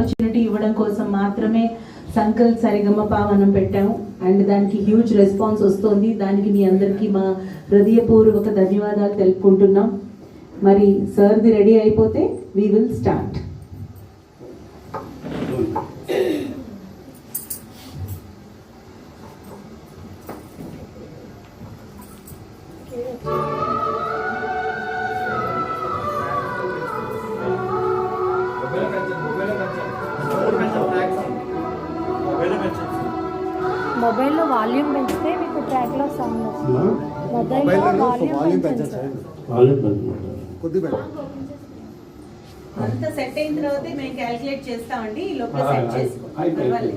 Opportunity ఇవ్వడం కోసం మాత్రమే సంకల్ సరిగమప మనం పెట్టాము అండ్ దానికి హ్యూజ్ రెస్పాన్స్ వస్తుంది. దానికి మీ అందరికీ మా హృదయపూర్వక ధన్యవాదాలు తెలుపుకుంటున్నాం. మరి సార్ది రెడీ అయిపోతే వీ విల్ స్టార్ట్. మొబైల్లో వాల్యూమ్ పెంచితే మీకు ట్రాక్లో సౌండ్ వస్తుంది. మొబైల్లో వాల్యూమ్ పెంచాలి. అంతా సెట్ అయిన తర్వాత మేము క్యాల్కులేట్ చేస్తామండి. ఈ లోపల సెట్ చేసుకోవాలి.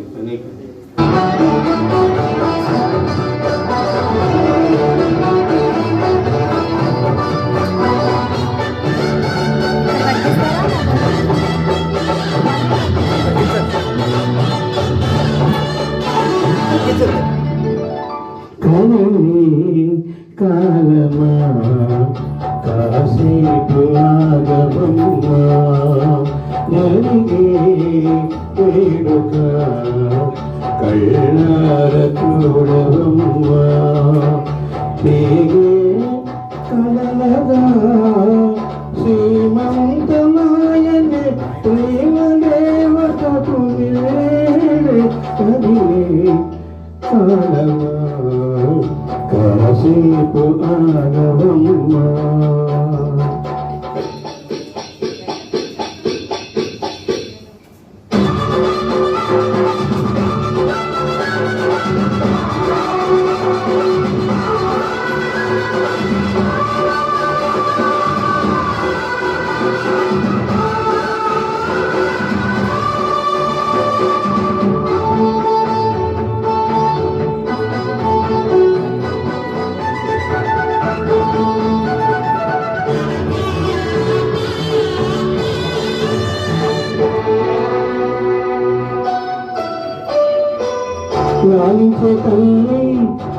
కాలమా కాసేపు ఆగమమ్మా జరిగే వేడుక కళ్ళార చూడవమ్మా పేగే కలలగా శ్రీమంతమాయనే ప్రేమ దేవతకు కదిలే కాలమా కాసేపు ఆగవమ్మా.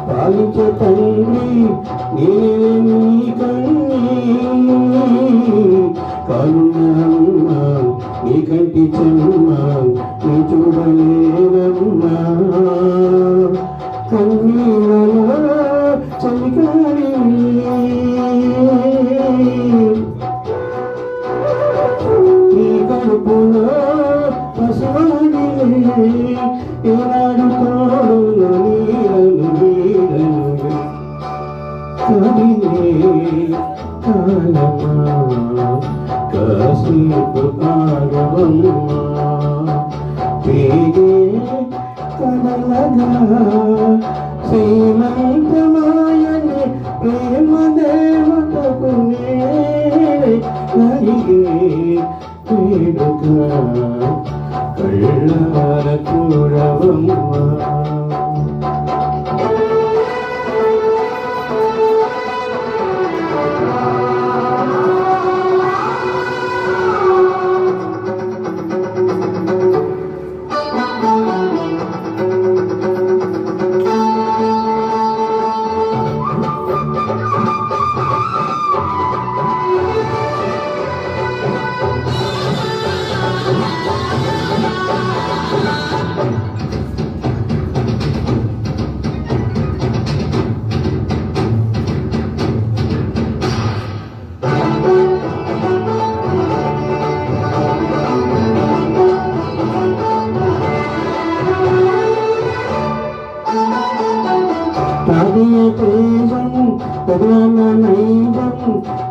పాలించే తండ్రి నేనే నీ కన్నీ కానున్నా నీ కంటి చెమ్మా నీ చూడలేనమ్మా కన్నీళ్ళలో చలిగాలి నీ కడుపులో పసివాడిలే ఏనాడు తోడు నీడను నీడను కదిలే కాలమా కాసేపు ఆగవమ్మా పేగే కదలగా శ్రీమంతమాయనే ప్రేమ దేవతకు నరిగే వేడుక కళ్ళార చూడవమ్మా.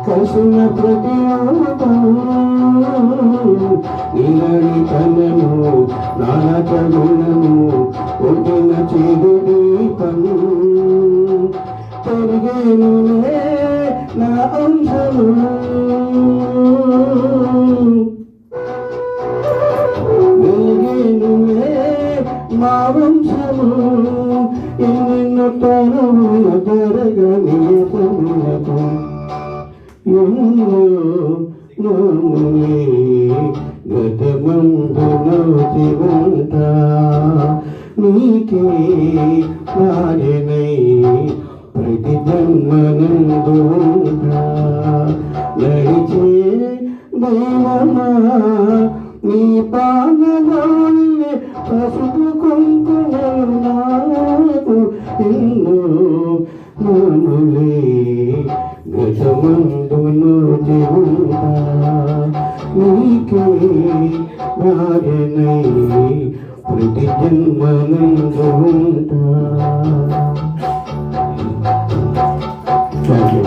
కసిన నీలడి తనము నానక గుణము ఒడ్డిన చెడు దీపము పెరిగేనులే నా అంశము వెలిగేనులే మా వంశము ఎన్నెన్నో తరముల జరగనియతములకు గతమందునోచివంట నీకే రాజనై ప్రతి జన్మనందు నడిచే దైవమా నీ పాలలోని పసుపు కుంకుమలు నాకు ఎన్నో నానులే గతమందును దేవుడా నీకే నాయనై ప్రతి జన్మనందు ఉంటా. Thank you.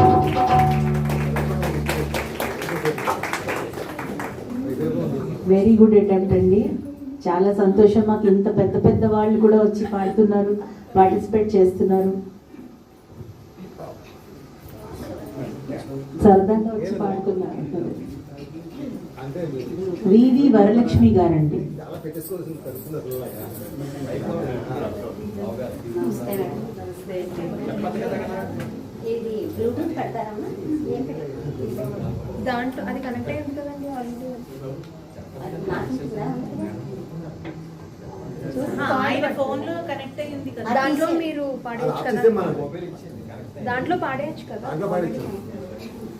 Very good attempt అండి. చాలా సంతోషం. మాకు ఇంత పెద్ద పెద్ద వాళ్ళు కూడా వచ్చి పాడుతున్నారు, పార్టిసిపేట్ చేస్తున్నారు. సరదాగా వచ్చి పాడుతున్నారు. వివి వరలక్ష్మి గారండి. దాంట్లో అది కనెక్ట్ అయ్యింది కదండి ఆల్రెడీ. ఆయన ఫోన్ లో కనెక్ట్ అయ్యింది కదా. దాంట్లో మీరు పాడేయచ్చు కదా, దాంట్లో పాడేయచ్చు కదా.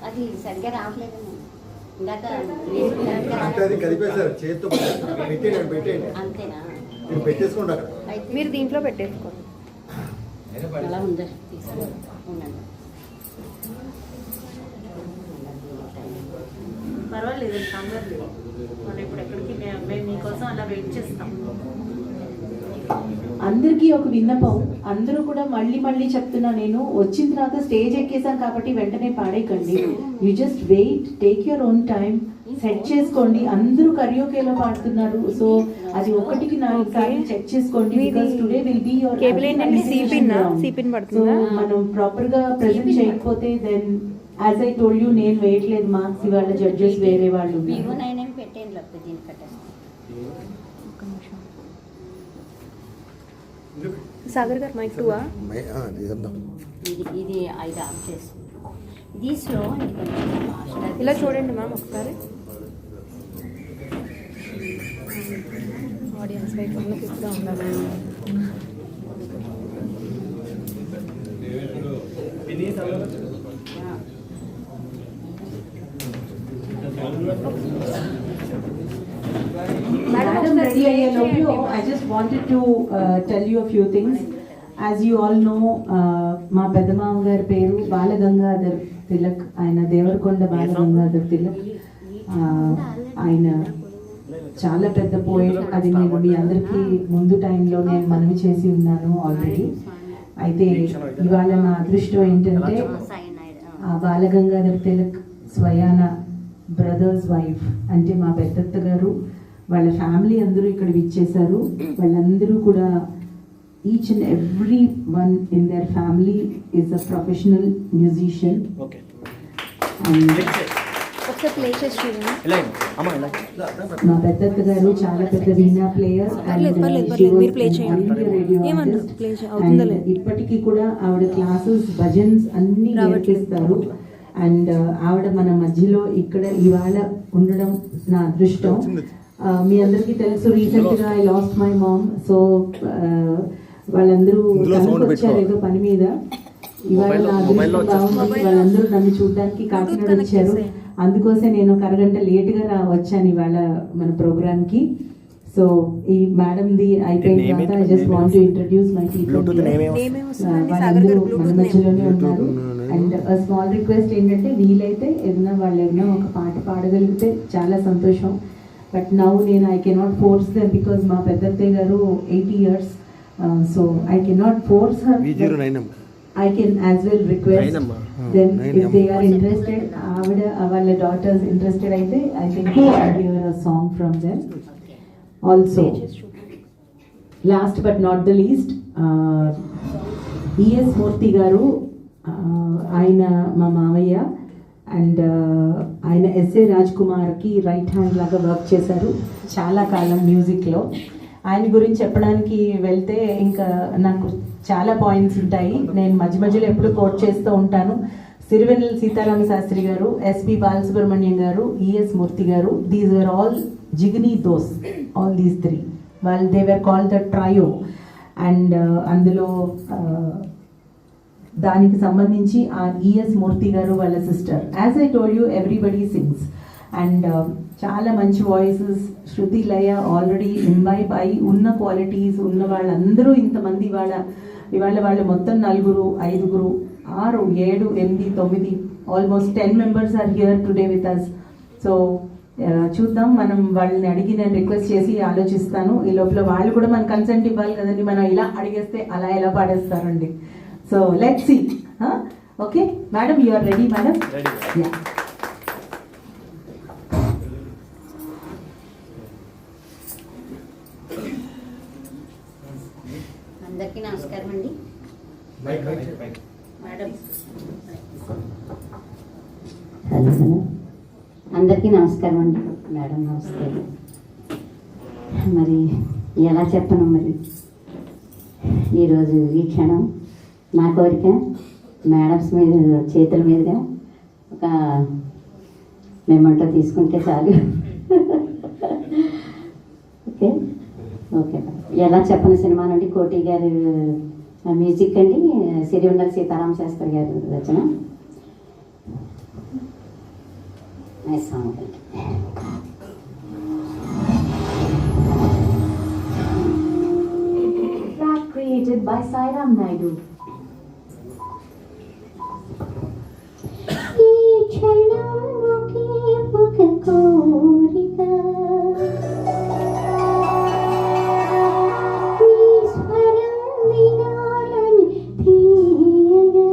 అది సరిగ్గా రావట్లేదు. ఇందాక కలిపేశారు చేతితో పెట్టేయండి. అంతేనా? మీరు పెట్టేసుకోండి అక్కడ. మీరు దీంట్లో పెట్టేసుకోండి. అలా ఉందా? ఉండండి. పర్వాలేదు, కంగారు లేదు. మనం ఇప్పుడు ఎక్కడికి మేము మీకోసం అలా వెయిట్ చేస్తాం. అందరికీ ఒక విన్నపం, అందరూ కూడా మళ్ళీ మళ్ళీ చెప్తున్నా, నేను వచ్చిన తర్వాత స్టేజ్ ఎక్కేసాం కాబట్టి వెంటనే పాడేయకండి. You just wait, take your own time, set చేసుకోండి. అందరూ కరియోకేలో పాడుతున్నారు, సో అది ఒకటికి 4 సార్లు చెక్ చేసుకోండి. Because today will be your cable ఏంటంటే సిపిన్ పడుతుందా? మనం ప్రాపర్ గా ప్రెజెంట్ చేయకపోతే then as I told you, నేను వేయట్లేదు మార్క్స్, ఇవాళ జడ్జెస్ వేరే వాళ్ళు. వివో 9 పెట్టేయండి, లేకపోతే దీన్ని కట్టేస్తాను. సాగర్ గారు మైక్ 2 ఇది 5 ఆఫ్ చేసి ఇది స్లో అని కొంచెం ఫాస్ట్. ఇలా చూడండి మ్యామ్ ఒకసారి. ఆడియన్స్ వైపు కూడా ఉండాలి. Madam ready ayyelopu, I just wanted to tell you a few things. As you all know, మా పెద్దమామ గారి పేరు బాలగంగాధర్ తిలక్. ఆయన దేవరకొండ బాలగంగాధర్ తిలక్. ఆయన చాలా పెద్ద పోయిట్. అది నేను మీ అందరికీ ముందు టైంలో నేను మనవి చేసి ఉన్నాను ఆల్రెడీ. అయితే ఇవాళ నా అదృష్టం ఏంటంటే ఆ బాలగంగాధర్ తిలక్ స్వయాన బ్రదర్స్ వైఫ్ అంటే మా పెద్దత్త గారు, వాళ్ళ ఫ్యామిలీ అందరూ ఇక్కడ విచ్చేశారు. వాళ్ళందరూ కూడా each and every one in their family is a professional musician. మా పెద్దత్త గారు చాలా పెద్ద వీణా ప్లేయర్ అండ్ ఇప్పటికీ కూడా ఆవిడ క్లాసెస్ భజన్స్ అన్ని నేర్పిస్తారు. అండ్ ఆవిడ మన మధ్యలో ఇక్కడ ఇవాళ ఉండడం నా అదృష్టం. మీ అందరికీ తెలుసు, రీసెంట్ గా I lost my mom. So వాళ్ళందరూ వచ్చారు ఏదో పని మీద. ఇవాళ నా అదృష్టం బాగుంది, వాళ్ళందరూ నన్ను చూడడానికి కాకినాడ వచ్చారు. అందుకోసం నేను ఒక అరగంట లేట్గా వచ్చాను ఇవాళ మన ప్రోగ్రామ్ కి. సో ఈ మేడం ది అయిపోయిన తర్వాత I just want to introduce my people. వాళ్ళందరూ మన మధ్యలోనే ఉన్నారు. అండ్ స్మాల్ రిక్వెస్ట్ ఏంటంటే, వీలైతే ఏదైనా వాళ్ళు ఏదైనా ఒక పాట పాడగలిగితే చాలా సంతోషం. బట్ నౌ నేను I cannot force them because మా పెద్దత్తయ్య గారు 80 years. So I cannot force her. I can as well request them if they are interested. Our daughters interested, I think we should hear a song from them. Also, last but not the least, E.S. Murthy garu, aina ma mamaya and aina S.A. Rajkumar ki right hand laga work chesaru chala kalam music lo. ఆయన గురించి చెప్పడానికి వెళ్తే ఇంకా నాకు చాలా points ఉంటాయి. నేను మధ్య మధ్యలో ఎప్పుడు కోట్ చేస్తూ ఉంటాను. సిరివెన్నెల సీతారామ శాస్త్రి గారు, ఎస్పి బాలసుబ్రహ్మణ్యం గారు, ఈఎస్ మూర్తి గారు, దీస్ ఆర్ ఆల్ జిగ్నీ దోస్, ఆల్ దీస్ 3. వాళ్ళు they were called the trio. And అందులో దానికి సంబంధించి ఆ ఈఎస్ మూర్తి గారు వాళ్ళ sister. As I told you, everybody sings. And చాలా మంచి వాయిసెస్, శృతి లయ ఆల్రెడీ ఇంబైబ్ అయి ఉన్న క్వాలిటీస్ ఉన్న వాళ్ళందరూ ఇంతమంది ఇవాళ వాళ్ళు మొత్తం 4, 5, 6, 7, 8, 9 almost 10 members are here today with us. So చూద్దాం, మనం వాళ్ళని అడిగి నేను రిక్వెస్ట్ చేసి ఆలోచిస్తాను. ఈ లోపల వాళ్ళు కూడా మన కన్సెంట్ ఇవ్వాలి కదండి, మనం ఇలా అడిగేస్తే అలా ఎలా పాడేస్తారండి. So let's see. Okay madam, you are ready madam? Yeah. అందరికీ నమస్కారం అండి. మేడం హలో అందరికీ నమస్కారం అండి. మేడం నమస్కారం. మరి ఎలా చెప్పను, మరి ఈరోజు ఈ క్షణం నా కోరిక మేడమ్స్ మీద చేతుల మీదుగా ఒక మెమంటో తీసుకుంటే చాలు. Okay okay. ఎలా చెప్పను సినిమా నుండి కోటి గారు మ్యూజిక్ అండి, సిరివెన్నెల సీతారామ శాస్త్రి గారు రచన. Song created by Sairam Naidu. ఈ క్షణం ఒకే ఒక కోరిక, నీ స్వరం వినాలని తీయగా,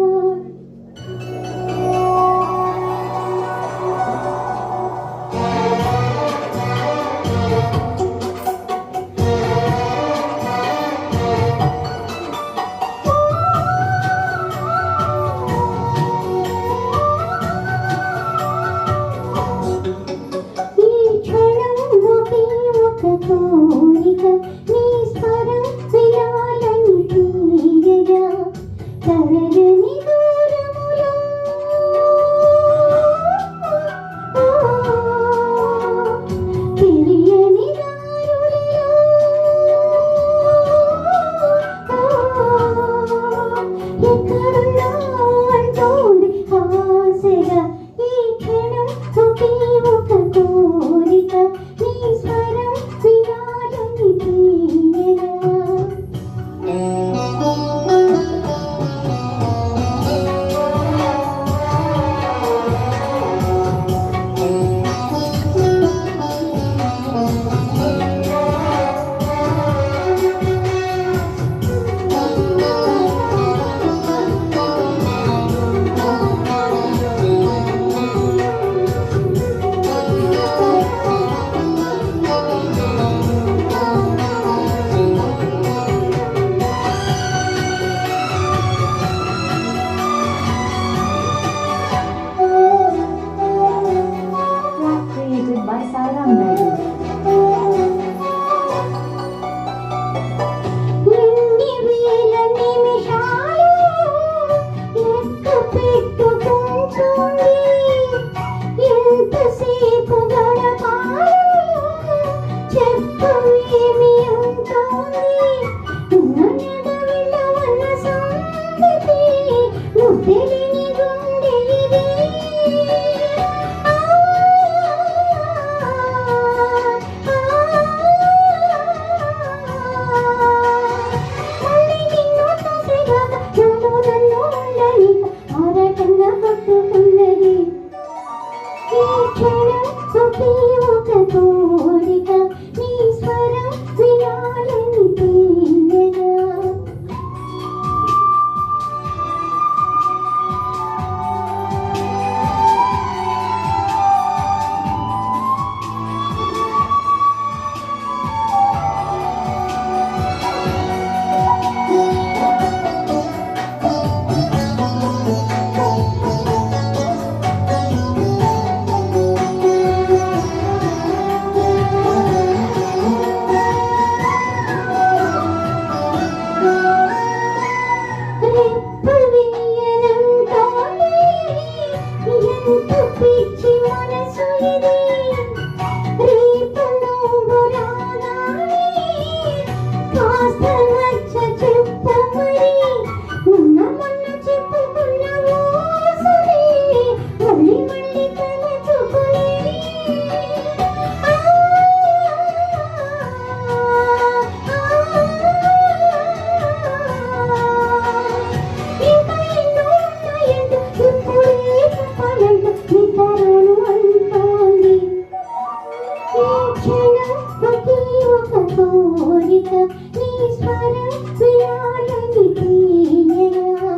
కోరిక నీ స్వర విరాళని తీయగా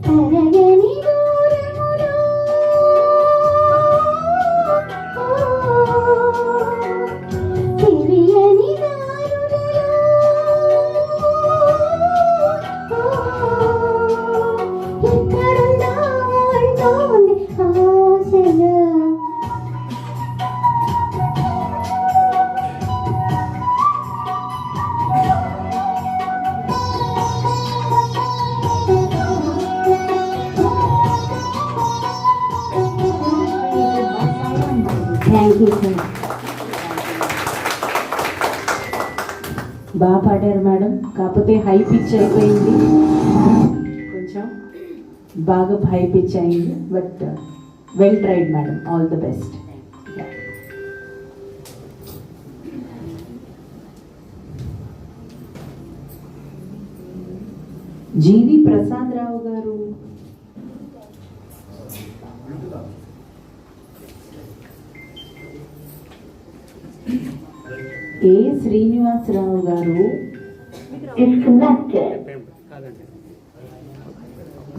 తరగని దూరములో తెలియని దారులలో ఎక్కడున్నావు అంటోంది ఆశగా. Thank you sir. బాగా పాడారు మేడం, కాకపోతే హై పిచ్ అయిపోయింది, కొంచెం బాగా హై పిచ్ అయింది. But well tried madam, all the best. GV Prasad Rao గారు, ఏ శ్రీనివాసరావు గారు,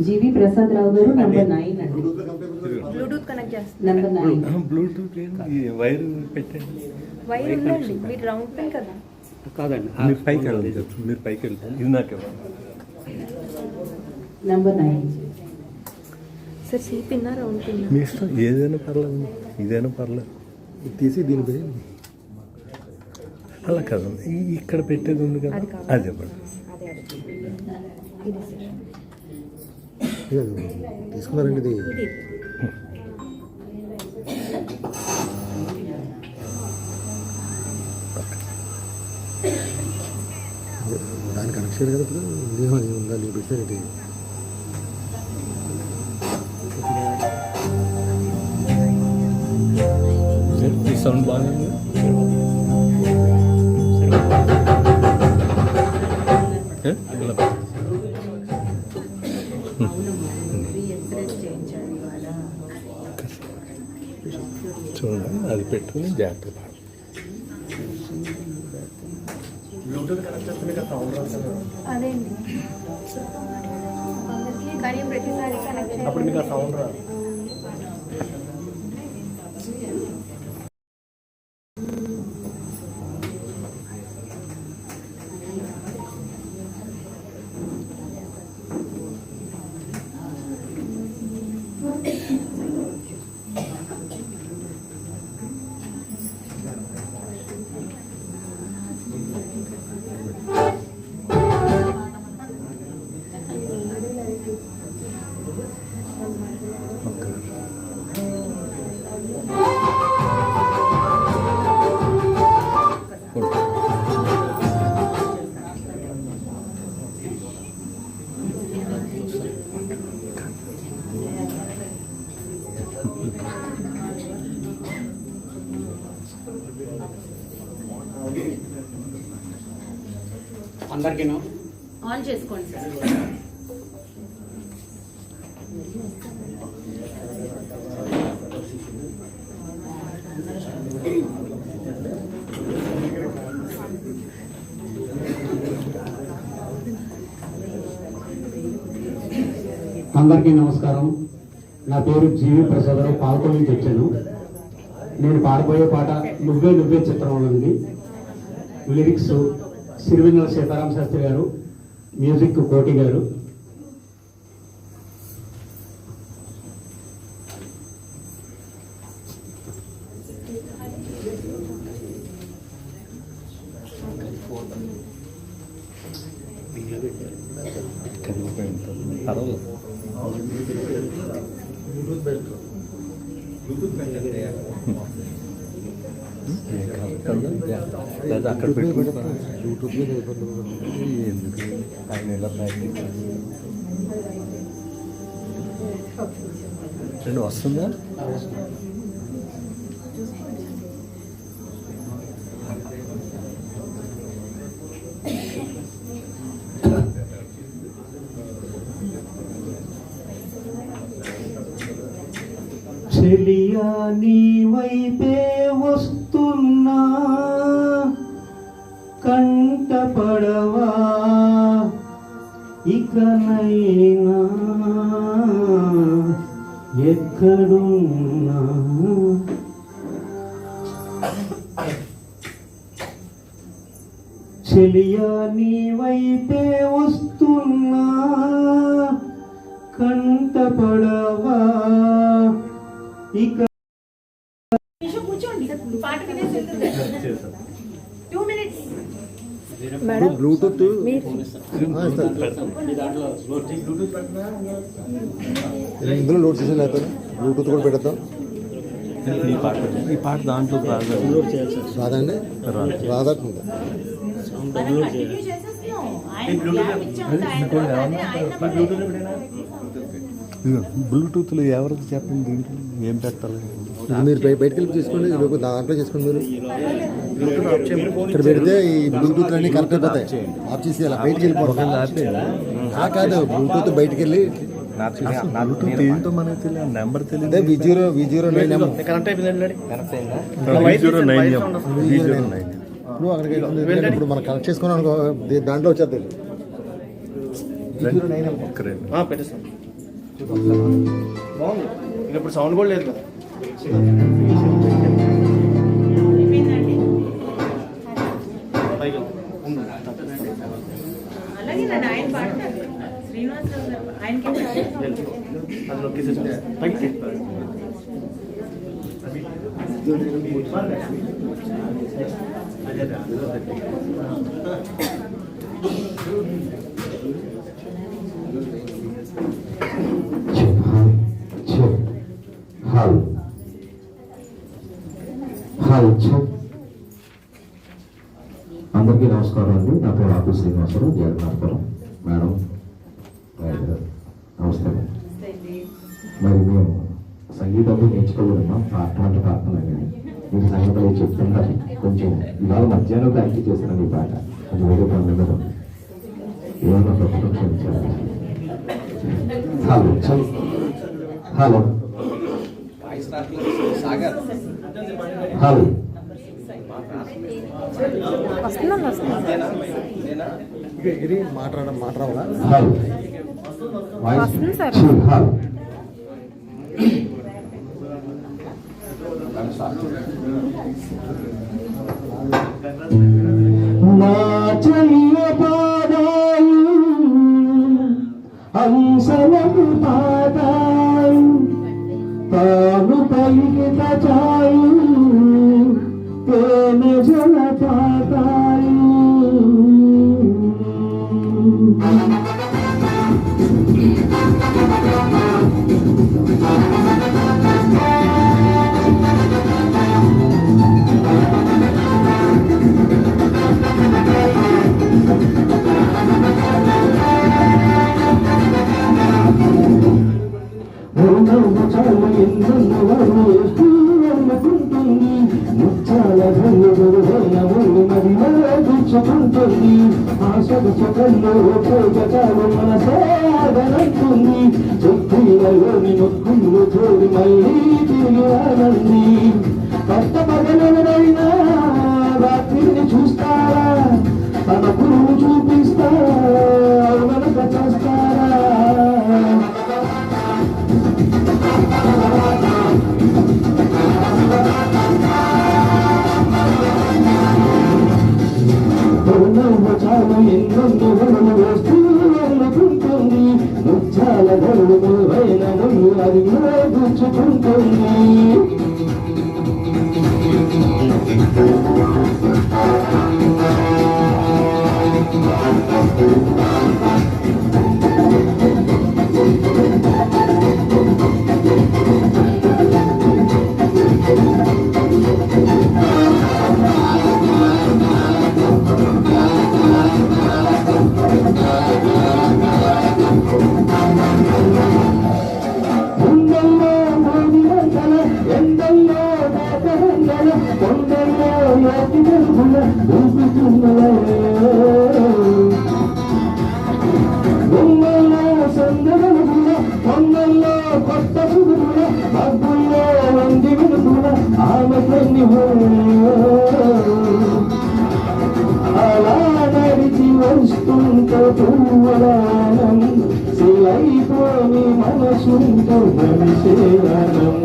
జీవి ప్రసాద్ రావు గారు నంబర్ 9 అండి. బ్లూటూత్ కనెక్ట్ చేస్తాను. నంబర్ 9 బ్లూటూత్ వైర్ పెట్టండి. వైర్ ఉందండి, మీరు రౌండ్ పిన్ కదా. కాదండి, మీరు పైకి వెళ్ళండి, మీరు పైకి వెళ్తారు. ఇది నాకు నంబర్ 9. సార్ సి పిన్నా రౌండ్ పిన్నా? మీ ఇష్టం, ఏదైనా పర్లేదు, ఇదైనా పర్లేదు. తీసి దీనిపై అలా కాదు, ఇక్కడ పెట్టేది ఉంది కదా, అది ఇవ్వండి. తీసుకున్నారండి ఇది. దాని కనెక్షన్ కదా ఇప్పుడు ఉందా నీకు పెట్టారండి. ఈ సౌండ్ బాగుంది. చూడండి, అది పెట్టుకుని జాగ్రత్త. అదేండి కానీ ప్రతిసారి కనెక్ట్ అప్పుడు మీకు ఆ సౌండ్ రాదు. అందరికీ ఆన్ చేసుకోండి సార్. అందరికీ నమస్కారం. నా పేరు జీవి ప్రసాదరావు, పాల్గొని నుంచి వచ్చాను. నేను పాడబోయే పాట నువ్వే నువ్వే చిత్రంలోనిది. లిరిక్స్ సిరివెన్నెల సీతారామ శాస్త్రి గారు, మ్యూజిక్ కోటి గారు. లేదా అక్కడ పెట్టుకుంటా యూట్యూబ్ మీద ఎందుకు ఆయన ఎలా ప్రాక్టీస్ రెండు వస్తుందా? చెలియా నీ వైపే వస్తున్నా, కంటపడవా ఇకనైనా ఎక్కడున్నా చెలియా నీ వైపే వస్తున్నా కంటపడవా ఇక మేడం బ్లూటూత్ ఇందులో లోడ్ చేసి లేకపోతే బ్లూటూత్ కూడా పెడతాం. ఈ పాట దాంట్లో రాదండి రాదట్టుంది. బ్లూటూత్లో ఎవరికి చెప్పండి, దీంట్లో ఏం పెట్టాలి? ఇది మీరు బయటకు వెళ్ళి తీసుకోండి, ఇది దాంట్లో చేసుకోండి. మీరు ఇక్కడ పెడితే ఈ బ్లూటూత్ అన్ని కరెక్ట్ అయిపోతాయి. ఆఫ్ చేసి అలా బయటకు వెళ్ళిపోతాయి. కాదు బ్లూటూత్ బయటకు వెళ్ళి ఏంటో మనకి తెలియదు, నెంబర్ తెలియదు. V09 ఇప్పుడు అక్కడికి ఇప్పుడు మనం కనెక్ట్ చేసుకున్నాం అనుకో, దాంట్లో వచ్చేది ఇప్పుడు సౌండ్ కూడా లేదు కదా. అలాగే నన్ను ఆయన పాడతారు శ్రీనివాసరావు గారు ఆయనకి అది నొక్కేసి పైకి అందరికీ నమస్కారం అండి. నా పేరు ఆకు శ్రీనివాసరావు, జగన్నాథపురం. మేడం నమస్తే. మరి మేము సంగీతంలో నేర్చుకోబోతున్నాం. పాటలు అంటే పాడుతున్నాం కానీ మీకు సంగీతంలో చెప్తుంటారు. కొంచెం ఇవాళ మధ్యాహ్నం ప్రాక్టీస్ చేస్తున్నాను ఈ పాట. అది వేరే పనులు ఉండదు, ఏమన్నా తప్పకుండా క్షమించాలి. హలో హలో హలో మాట్లాడాలా హలో హలో మా చెయ్య పాదాలు అంశలకు పాదాలు తాను పలికిత చాలు తేనె జల పాదాలు. ముచ్చాల గుచ్చుకుంటుంది ఆశలు చకల్లో పోగటాలు మనసాగనంటుంది. చుట్టీలలోని ముక్కులు చూడి మళ్ళీ తిరిగానంది. కొత్త పగలైనా రాత్రిని చూస్తారా, తన గురువు చూపిస్తారా, మనక చేస్తారా. చాలు ఎన్నెన్నో వరులు వేస్తూ వెళ్ళుకుంటుంది. ముచ్చాల గరుడు వైన ముళ్ళు అది గుచ్చుకుంటుంది. ఎందల్లో కొండల్లో పువ్వులానం శిలైపోని మనసుంటూ మనిషేయానం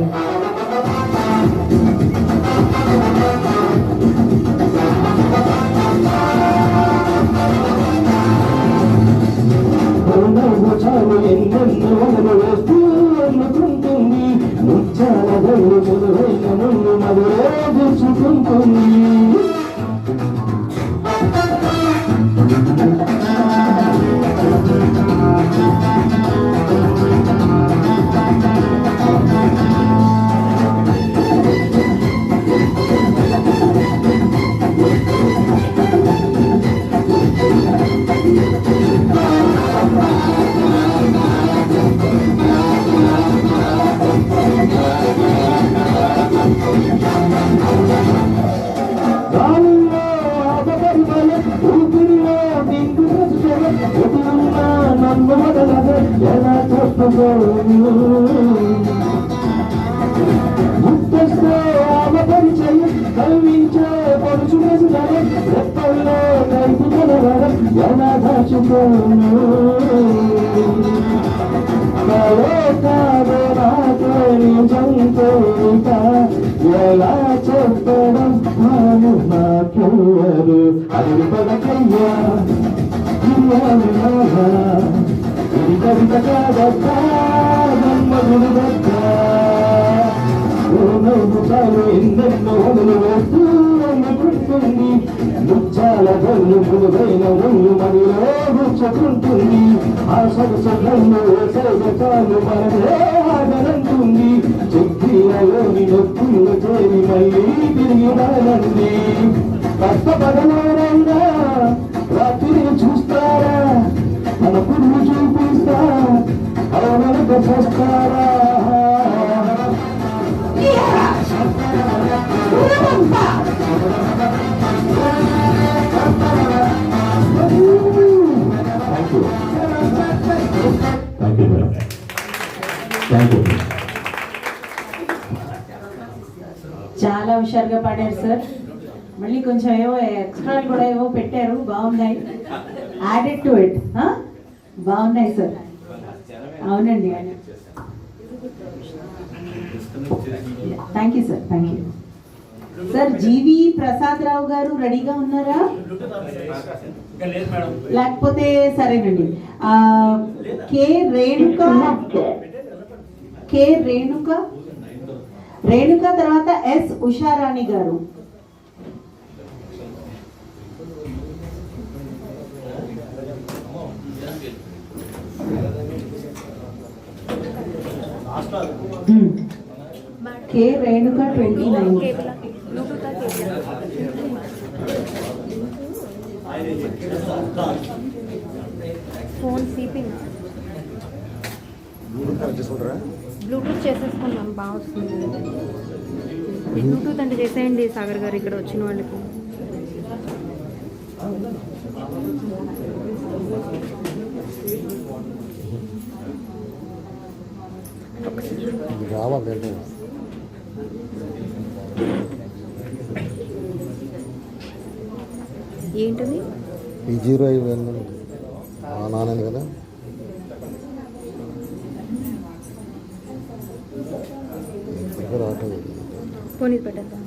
చాలు ఎన్నెన్నో వస్తూ అనుకుంటుంది ముచ్చాల గల్లు మొదలైన ముందు మధురే గుర్చుకుంటుంది ముక్తస్తే ఆమె పరిచయం కల్వించే పడుచు రెప్పల్లో కైపుగలవరం ఎలా దాచుకోను కాదో నాతో నిజంతోట ఎలా చెప్పడం మాను నాకెవ్వరు అది పడకయ్యా ఇది కవిత కాదక్కా నమ్మగుడు దక్కా చాలు ఎన్నెన్నో వేస్తూ అనుకుంటుంది ముచ్చాల గల్లు ముదుగైన ముళ్ళు మదిలో గుచ్చుకుంటుంది ఆ సొగసులను చాలు మనమే ఆగనంటుంది చెక్కిలలోని నొప్పులు చేరి మళ్ళీ తిరిగి రానండి కష్టపడలేరైనా రాత్రిని చూస్తారా మన పురుగు చూపిస్తా అవనక చేస్తారా చాలా హుషారుగా పాడారు సార్. మళ్ళీ కొంచెం ఏవో ఎక్స్ట్రాలు కూడా ఏవో పెట్టారు, బాగున్నాయి. యాడెడ్ టు ఇట్ బాగున్నాయి సార్. అవునండి, thank you sir, thank you sir. GV Prasad Rao గారు రెడీగా ఉన్నారా? లేకపోతే సరేనండి. రేణుక తర్వాత ఎస్ ఉషారాణి గారు. కే రేణుక 29. ఫోన్ సిపింగ్ బ్లూటూత్ చేసేసుకున్నాం, బాగా వస్తుంది. బ్లూటూత్ అంటే చేసేయండి సాగర్ గారు, ఇక్కడ వచ్చిన వాళ్ళకి. ఏంటది? ఈ 05 నాన్నది కదా. పోనీ పెట్టద్దా?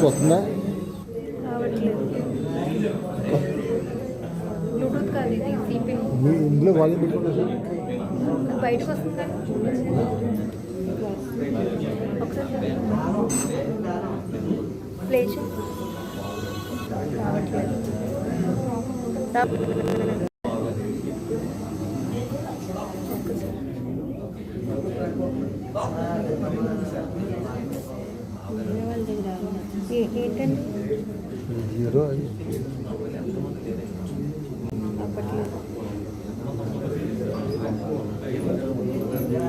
వస్తుందా? బ్లూటూత్ కాదు ఇది, సిపింగ్. ఇందులో వాల్యూమ్ పెట్టుకోండి, బయటకు వస్తుంది. ఒకసారి ప్లే చేయి. ఏంటండి హీరో అప్పట్లేదు.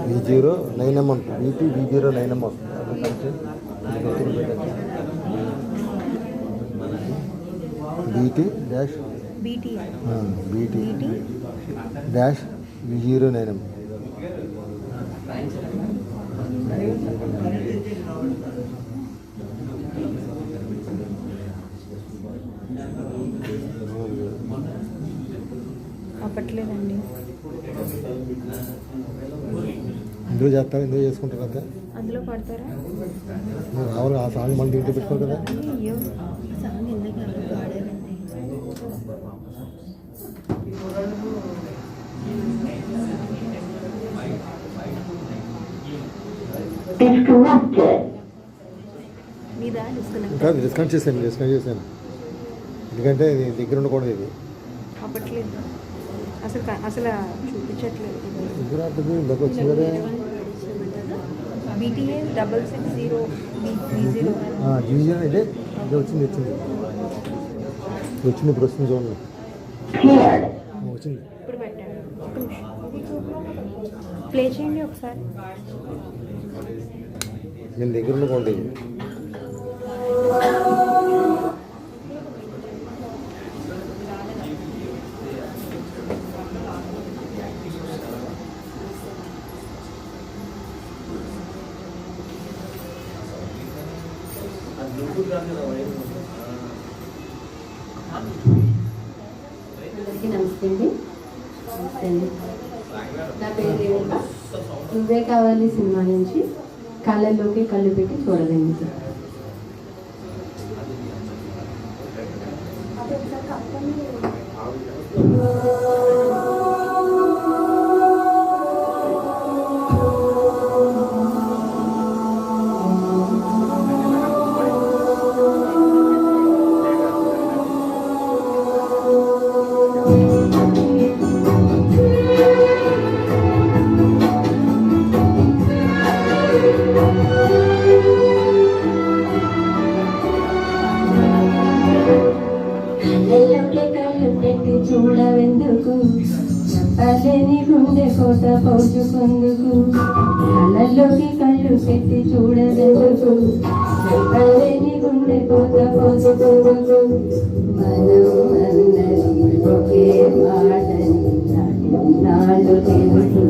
V09M VT V09M BT dash BT BT BT dash V09M. అప్పట్లేదండి. ఎందుకు చేస్తారు, ఎందుకు చేసుకుంటారు కదా అందులో పడతారా? రావాలి ఆ సాంగ్ మళ్ళీ దీంట్లో పెట్టుకోరు కదా. అయ్యో సాంగ్ ఎందుకు అలా పాడారండి? మీదా డిస్కనెక్ట్? ఇంకా డిస్కౌంట్ చేశాను ఎందుకంటే ఇది దగ్గర ఉండకూడదు. ఇది అప్పట్లేదు అసలు చూపించట్లేదు. దగ్గర ఇందాక వచ్చింది కదా BTA 660 B0. డివిజన్ ఇదే ఇది వచ్చింది ఇప్పుడు వస్తుంది చూడండి. వచ్చింది ఇప్పుడు పెట్టండి. ఒక్క నిమిషం ప్లే చేయండి ఒకసారి. నేను దగ్గర ఉండకూడదు. అందరికీ నమస్తే అండి. నా పేరు రేణుక. నువ్వే కావాలి సినిమా నుంచి కళ్ళల్లోకి కళ్ళు పెట్టి చూడలేదు. చూడవెందుకు చెప్పలేని గుండె కోత పౌచుకుందుకు కళ్ళల్లోకి కళ్ళు పెట్టి చూడవెందుకు చెప్పలేని గుండె కోత పౌచుకుందుకు మనం అందరి ఒకే మాటని నాడు తెలుసు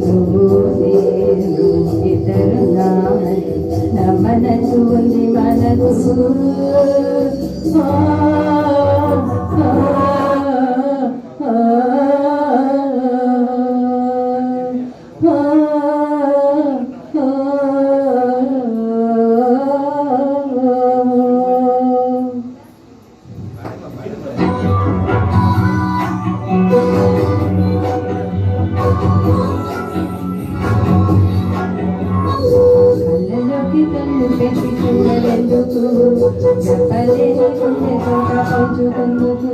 నువ్వు నేను ఇద్దరు నమ్మనసు ఉంది మనకు. కళ్ళలోకి కళ్ళు పెట్టి చూడలేందుకు చెప్పలేని గుండె కోట పంచుకుందుకు.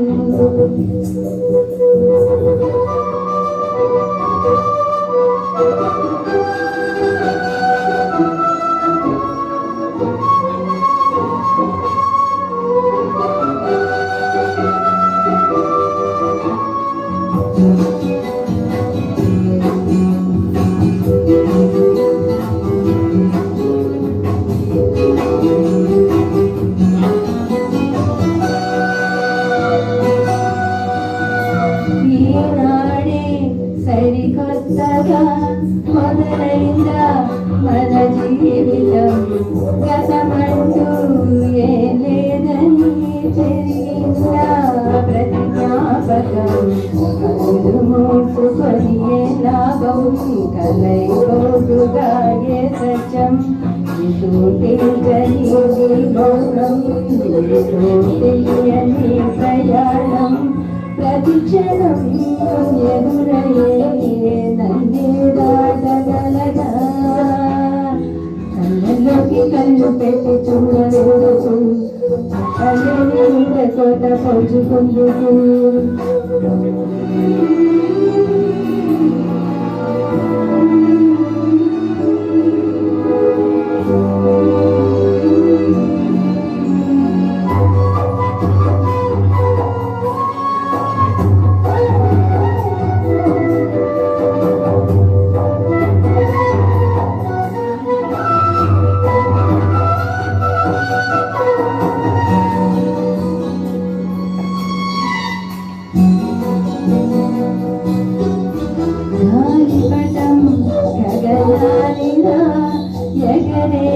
ఈనాడే సరికొత్తగా మొదలైందా మన జీవితం. గతమంటూ ఏ లేదని పెరిగిందా ప్రతి జ్ఞాపకం. కళ్ళు మూసుకొని ఏ లాభం కలైపోటుగా ఏ సత్యం. తెలియని మౌనం తెలియని ప్రయాణం ప్రతి క్షణం ఎదురయ్యే నన్నే దాటగలదా. కళ్ళలోకి కళ్ళు పెట్టి చూడలేదుకు కళ్ళని కోట పంచుకుందుకు.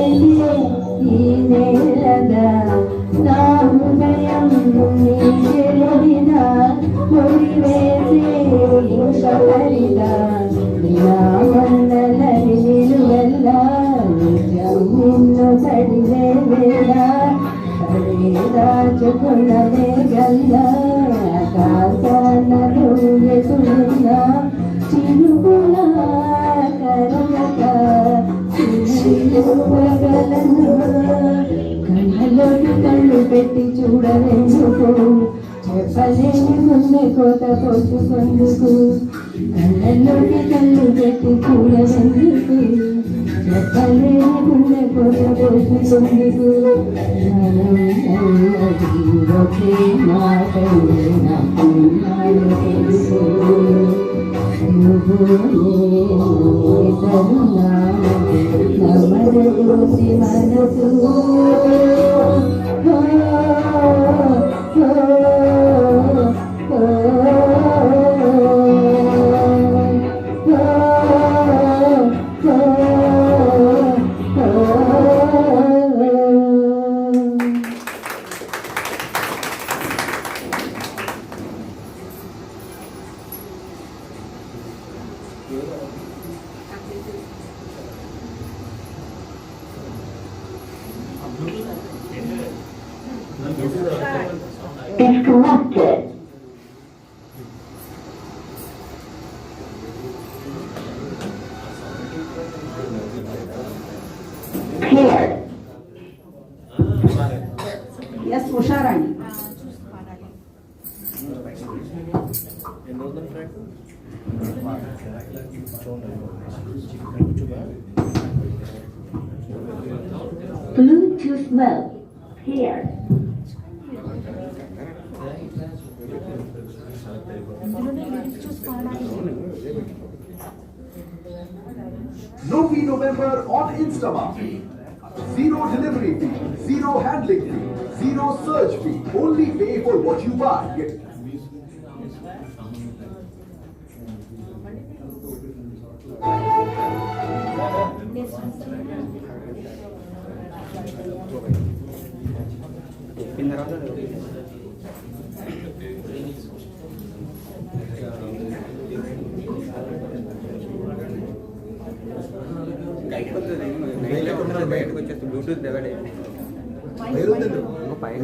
ఈ నేలద నా హృదయం నీకెరిగిన ముడివేసే ఇంక హరిత నా మండలని నిలువెల్ల నిజం నిన్ను తడివే వేళ తడి దాచుకున్నదే గల్ల ఆకాశాలను ఎదురున్న చిరుకుల కరగక చిరుగలను కళ్ళలోకి కళ్ళు పెట్టి చూడలేందుకు చెప్పలేని గుండె కోత పోసుకొందుకు కళ్ళలోకి కళ్ళు పెట్టి చూడలేందుకు చెప్పలేని గుండె కోత పోసుకొందుకు ఒకే మాటలు నాకు తెలుసు నువ్వు ఇతరు నమ్మదూసి మనసు disconnected. Cleared. S Usharani. Bluetooth mode. Here. Novi November on Instamart. Zero delivery fee, zero handling fee, zero search fee. Only pay for what you buy. బయటకు వచ్చేస్తే బ్లూటూత్ ఎవడే పైన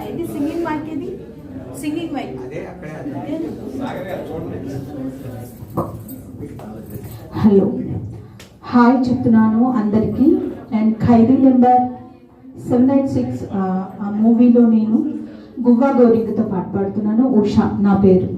ఇది సింగింగ్ మైక్, ఇది సింగింగ్ మైక్. హలో, హాయ్ చెప్తున్నాను అందరికీ. And Khaidi number 796 ఆ మూవీలో నేను గువ్వా గౌరికతో పాట పాడుతున్నాను. ఉషా నా పేరు.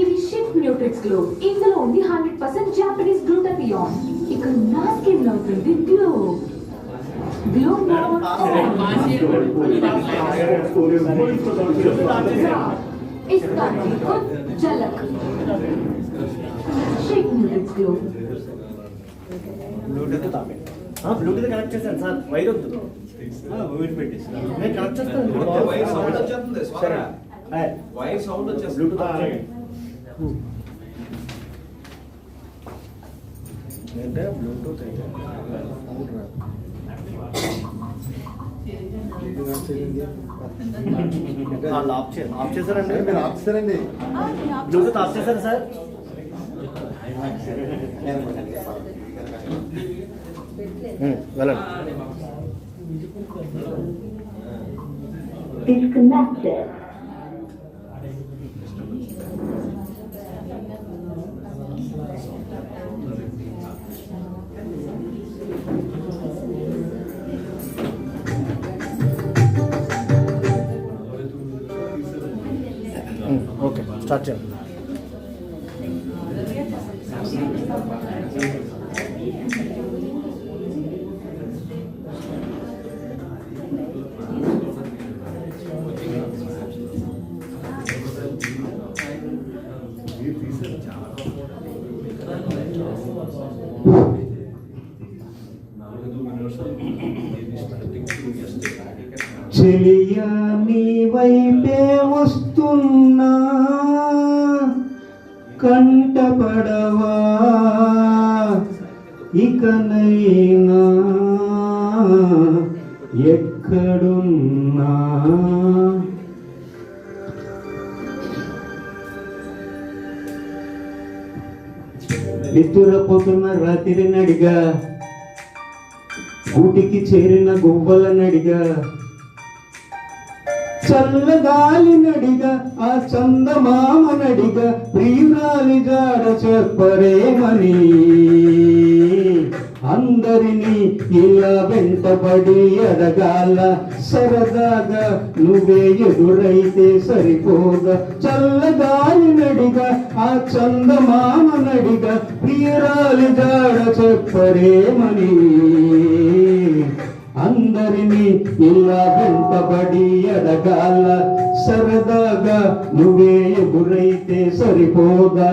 ఇది షిఫ్ట్ న్యూట్రిక్స్ గ్లో. ఇందులో ఉంది 100% జాపనీస్ గ్లూటాథియోన్. ఇక్కడ నా స్కిన్ లో ఉంటుంది గ్లో. గ్లో ఇస్తాను మీకు झलक. Shift nutrix glow. Bluetooth connect చేశాను సార్, వైర్ వద్దు. నేను కనెక్ట్ చేస్తాను. వైర్ సౌండ్ వచ్చేస్తుంది. బ్లూటూత్ అంటే బ్లూటూత్ అయితే ఆఫ్ చేశారండి. మీరు ఆఫ్ చేశారండి. బ్లూటూత్ ఆఫ్ చేశారు సార్. వెళ్ళండి. Disconnected. ఓకే, స్టార్ట్ చేయండి. చెలియా నీ వైపే వస్తున్నా కంటపడవా ఇకనైనా ఎక్కడున్నా. నిద్రపోతున్న రాత్రి నడిగా గూటికి చేరిన గువ్వల నడిగా చల్లగాలి నడిగా ఆ చందమామ నడిగా ప్రియురాలి జాడ చెప్పరేమని అందరినీ ఇలా వెంటబడి అడగాల సరదాగా నువ్వే ఎదురైతే సరిపోగా. చల్లగాలి నడిగా ఆ చందమామ నడిగా ప్రియురాలి జాడ చెప్పరేమని అందరినీ ఇలా వెంటబడి అడగాల సరదాగా నువ్వే ఎదురైతే సరిపోగా.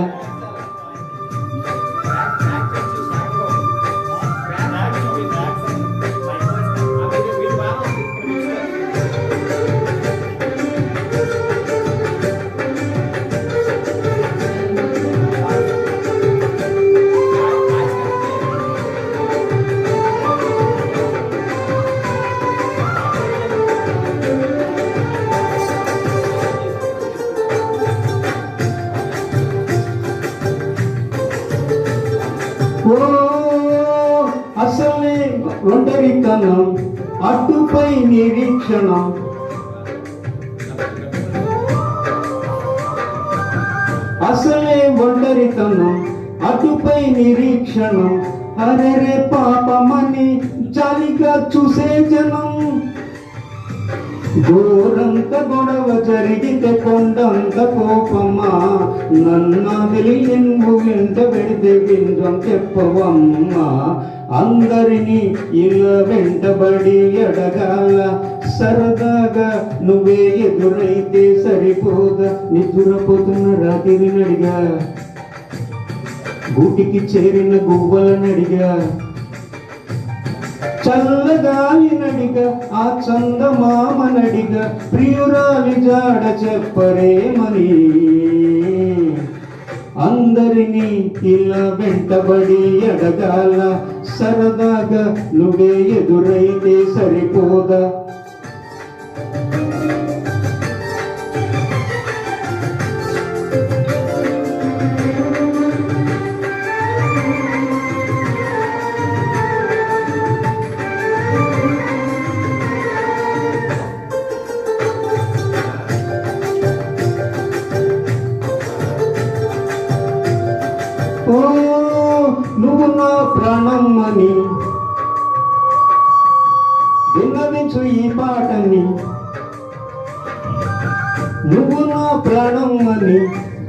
ఓ అసలే ఒంటరితనం అడ్డుపై నిరీక్షణ. అసలే ఒంటరితనం అటుపై నిరీక్షణ. అరెరే పాపమని జాలిగా చూసే జనం. గోరంత గొడవ జరిగితే కొండంత కోపమా. నన్నదిలి నువ్వు వెంట పెడితే వింజం చెప్పవమ్మా. అందరినీ ఇలా వెంటబడి అడగాల సరదాగా నువ్వే ఎదురైతే సరిపోగా. నిద్రపోతున్న రాత్రి నడిగా గూటికి చేరిన గువ్వల నడిగా చల్లగాలి నడిగ ఆ చందమామ నడిగ ప్రియురాలి జాడ చెప్పరేమని అందరినీ ఇలా వెంటబడి అడగాల సరదాగా నువ్వే ఎదురైతే సరిపోదా ఓ నువ్వు నా ప్రాణం అని విన్నవించు ఈ పాటని నువ్వు నా ప్రాణం అని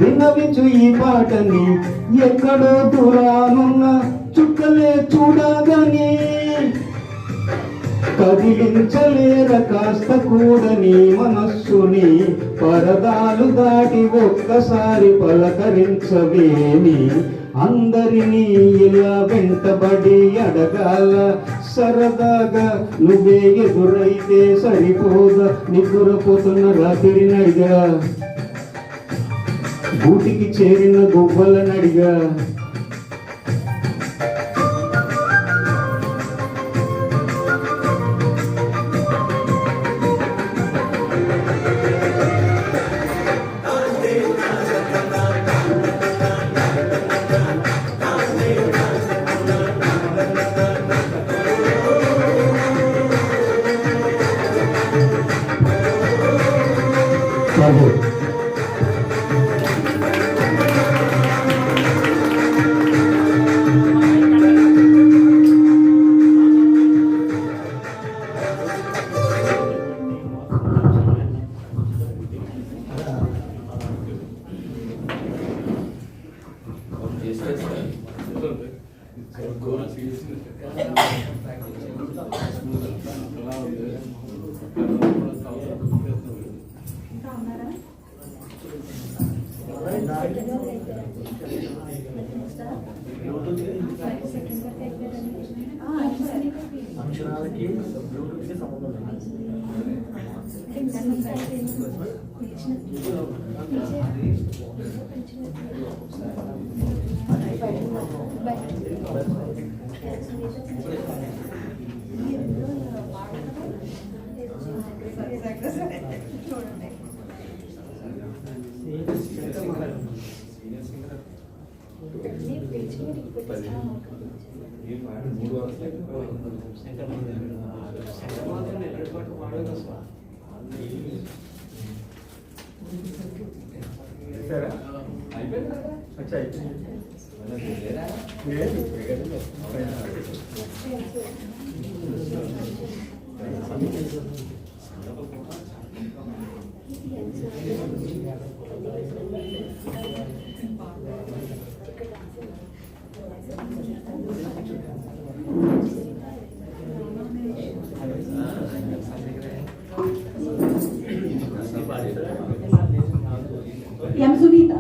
విన్నవించు ఈ పాటని ఎక్కడో దూరానున్న చుక్కలే చూడగాని కదిలించలేర కాస్త కూడా నీ మనస్సుని పరదాలు దాటి ఒక్కసారి పలకరించవేమి అందరినీ ఇలా వెంటబడి అడగాల సరదాగా నువ్వే ఎదురైతే సరిపోదా నిద్రపోతున్న రాత్రి నడిగా గూటికి చేరిన గువ్వల నడిగా ప్రభు అక్షరాలకి బ్లూటూత్కి సంబంధం अच्छा ఎం సునీత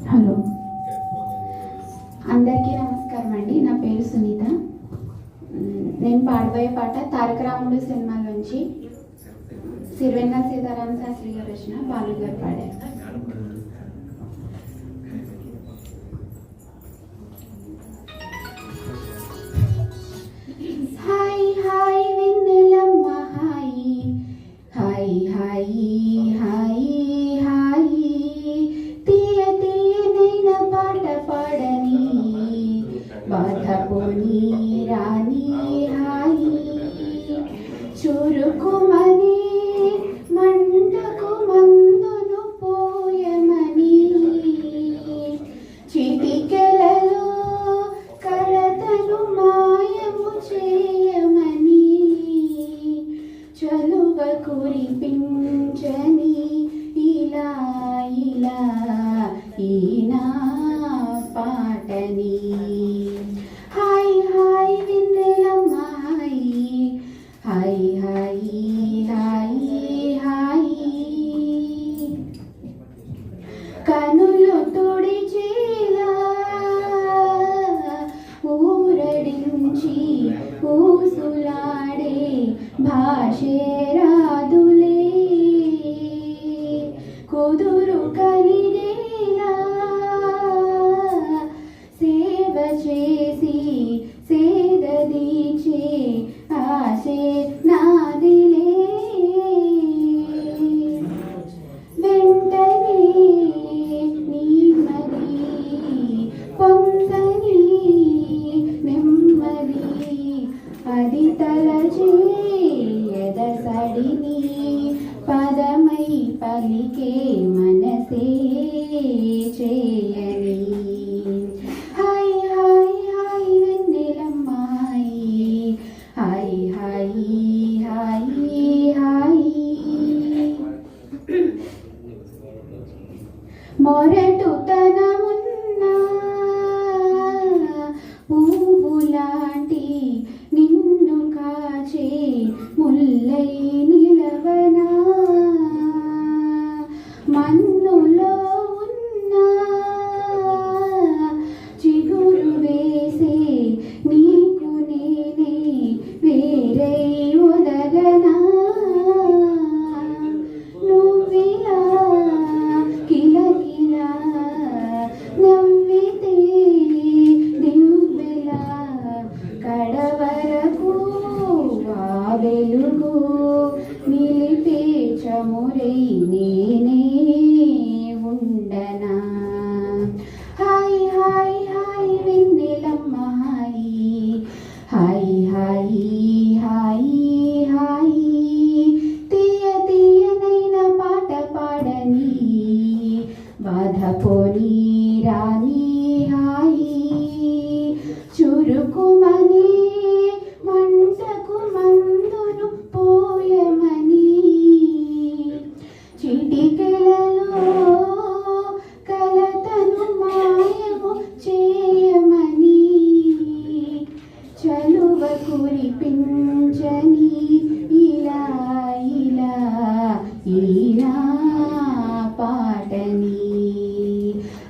హలో, అందరికీ నమస్కారం అండి. నా పేరు సునీత. నేను పాడబోయే పాట తారక రాముడు సినిమాలోంచి సిరివెన్నెల సీతారామ శాస్త్రి గారు రచన, బాలు గారు పాడారు. హాయ్ హాయ్ వెన్నెలమ్మ హాయి హాయి హాయి హాయి హాయి తీయ తీయనైన పాట పాడని బాధ పోని రాని హాయి చురుకుమని మంటకు మందును పో పాటని హాయ్ హాయ్ వెన్నెలమ్మ హాయ్ హాయ్ హాయ్ హాయ్ కనులు తుడిచేలా ఊరడించి ఊసులాడే భాషే రాదులే కుదురు కలిగేలా సేవ చేసి సేదదీచే ఆశే నాదిలే వెంటనే నీమది పొందని నెమ్మది అది తలచే ఎదసడిని పదమై పలికే మనసే చేయని హాయ్ హాయ్ హాయ్ వెన్నెలమ్మాయి హాయ్ హాయ్ హాయ్ హాయ్ మొరటుతనమున్నా పువ్వులాంటి నిన్ను కాచే ముల్లై నిలవనా మన్నులో ఉన్నా చిగురు వేసే నీకు నేనే వేరై ఒదగనా నువ్విలా కిలకిలా నవ్వితే దివ్వెలా కడవరకు ఆ వెలుగు నిలిపే చమురై నేనే ఉండనా హాయ్ హాయ్ హాయ్ వెన్నెలమ్మ హాయ్ హాయ్ హాయ్ హాయ్ తీయ తీయనైన పాట పాడని బాధపోని రాని హాయ్ చురుకుమని వంటకు మందును పోయమని చిటికెలలో కలతను మాయము చేయమని చలువ కురిపించని ఇలా ఇలా ఇలా పాటని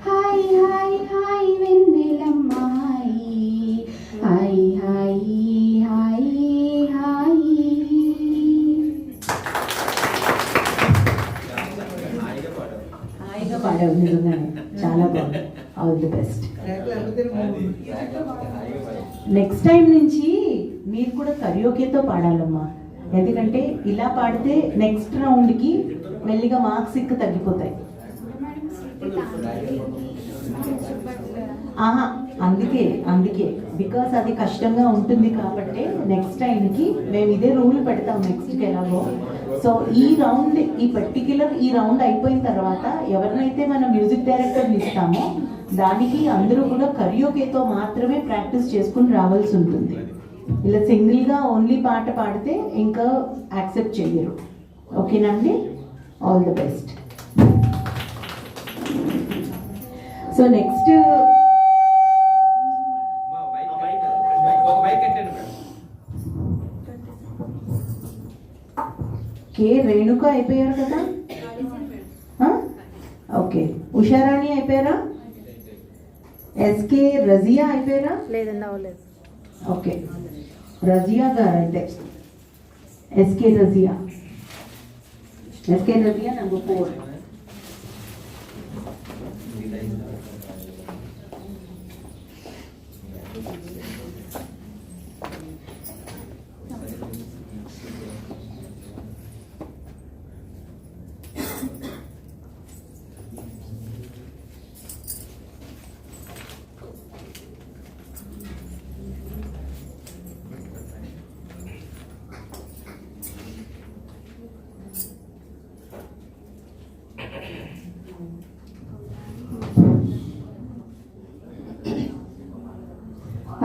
హాయ్ హాయ్ హాయ్ వెన్నెలమ్మ హాయ్ హాయ్ హాయ్ హాయ్ హాయిగా పాడావు నిజంగానే చాలా బాగుంది all the best next time నుంచి మీరు కూడా కరియోకేతో పాడాలమ్మా ఎందుకంటే ఇలా పాడితే నెక్స్ట్ రౌండ్కి మెల్లిగా మార్క్స్ తగ్గిపోతాయి ఆహా అందుకే బికాస్ అది కష్టంగా ఉంటుంది కాబట్టి నెక్స్ట్ టైంకి మేము ఇదే రూల్ పెడతాం నెక్స్ట్కి ఎలాగో సో ఈ పర్టిక్యులర్ రౌండ్ అయిపోయిన తర్వాత ఎవరినైతే మనం మ్యూజిక్ డైరెక్టర్ని ఇస్తామో దానికి అందరూ కూడా కరియోకేతో మాత్రమే ప్రాక్టీస్ చేసుకుని రావాల్సి ఉంటుంది ఇలా సింగిల్గా ఓన్లీ పాట పాడితే ఇంకా యాక్సెప్ట్ చెయ్యరు ఓకేనా అండి all the best so next K Renuka అయిపోయారు కదా ఓకే ఉషారాణి అయిపోయారా ఎస్కే రజియా అయిపోయారా లేదండి అవ్వలేదు ఓకే రజియా గారు అయితే ఎస్కే రజియా నెంబర్ 4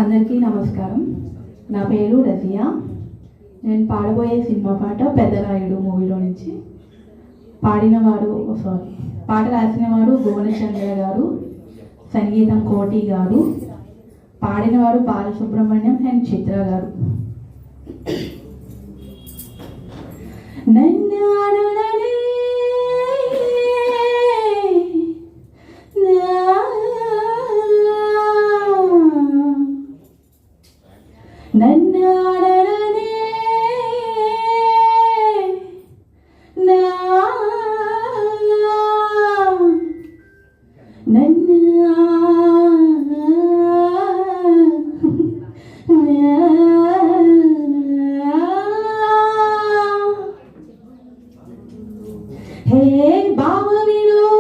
అందరికీ నమస్కారం. నా పేరు రజియా. నేను పాడబోయే సినిమా పాట పెద్దరాయుడు మూవీలో నుంచి. పాట రాసిన వారు భువనచంద్ర గారు, సంగీతం కోటి గారు, పాడినవారు బాలసుబ్రహ్మణ్యం అండ్ చిత్ర గారు. హే బావ విను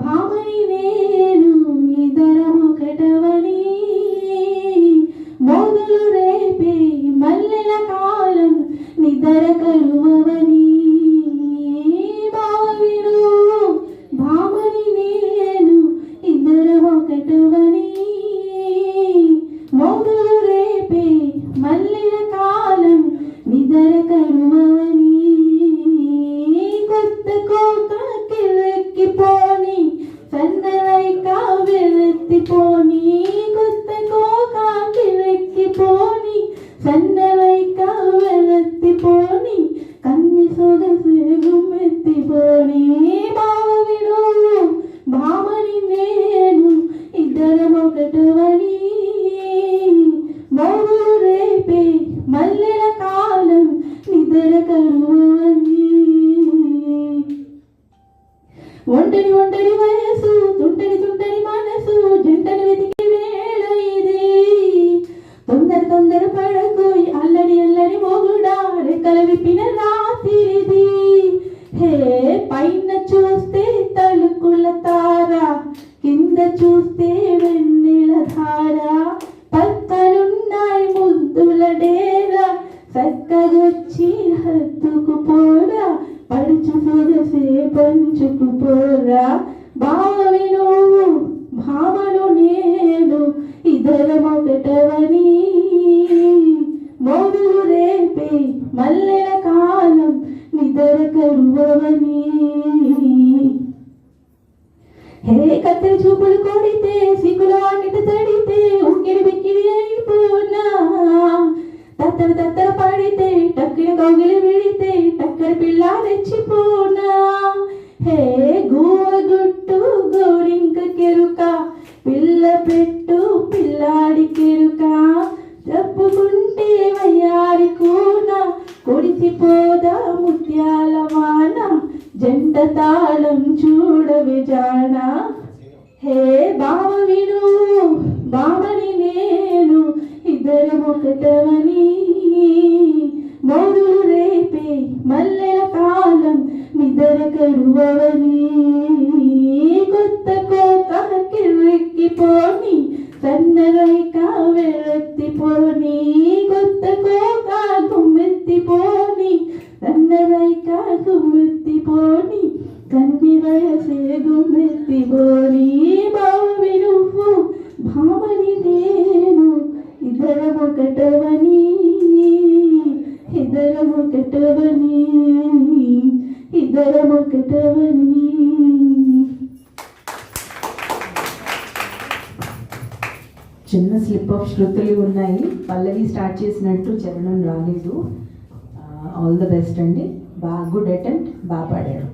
భామని నేను ఇద్దరము కటవని మోదులు రేపే మల్లెల కాలం నిద్ర కరువవని. బావ విను భామని నేను ఇద్దరము కటవని మోదులు రేపే మల్లెల కాలం నిద్ర కరువవని. కొత్త కోక కిరెక్కిపోని సన్నలైక వెలెత్తిపోని, కొత్త కోక కిరెక్కిపోని సన్నలైక వెలెత్తిపోని కన్ని సొగసే గుమ్మెత్తిపోని. బావ విను భామని నేను ఇద్దరం ఒకటవని మౌలు రేపే మల్లెల కాలం నిద్ర కరువని. ఒంటరి ఒంటరి వయసు తుంటరి తుంటరి మనసు జంటను వెతికి వేళ ఇది. తొందర తొందర పడకు అల్లరి అల్లరి మొగుడా రెక్కల విప్పిన రాత్రిది. హే పైన చూస్తే తలుకుల తార, కింద చూస్తే వెన్నెల ధార, పక్కనున్నాయి ముద్దుల డేరా, చక్కగొచ్చి హద్దుకు పోరా, పడుచు సొగసే పంచుకు పోరా. బావ విను భామను నేను ఇద్దరం ఒకటవని మోదులు రేపే మల్లెల కాలం నిద్ర కరువవని. హే కత్తెర చూపులు కొడితే సిగ్గుల వాకిట తడితే ఉక్కిరి బిక్కిరి అయిపోనా, తత్తర తత్తర పడితే టక్కిన కౌగిలి విడితే టక్కర పిల్ల తెచ్చిపోనా. హే గువ్వ గుట్టు గోరింక కెరుక పిల్ల పెట్టు పిల్లాడి కెరుక, చెప్పుకుంటే వయ్యారి కూన కొడిసిపోదా ముత్యాల వాన, జంట తాళం చూడవే జాన. హే బావ విను బావని నేను ఇద్దరం ఒకటవని మౌదులు రేపే మల్లెల కాలం నిద్ర కరువవని. కొత్త కోక కిర్రెక్కిపోని సన్నరైక వెలెత్తిపోని, కొత్త కోక గుమ్మెత్తిపోని సన్నరైక గుమ్మెత్తిపోని కన్ని వయసే గుమ్మెత్తిపోని. బావ విను భామని నేను ఇద్దరం ఒకటవని ఇద్దరం ఒకటవని ఇద్దరం ఒకటవని. చిన్న స్లిప్ ఆఫ్ శృతులు ఉన్నాయి, పల్లవి స్టార్ట్ చేసినట్టు చరణం రాలేదు. ఆల్ ద బెస్ట్ అండి, బాగా గుడ్ అటెంప్ట్, బాగా పాడారు.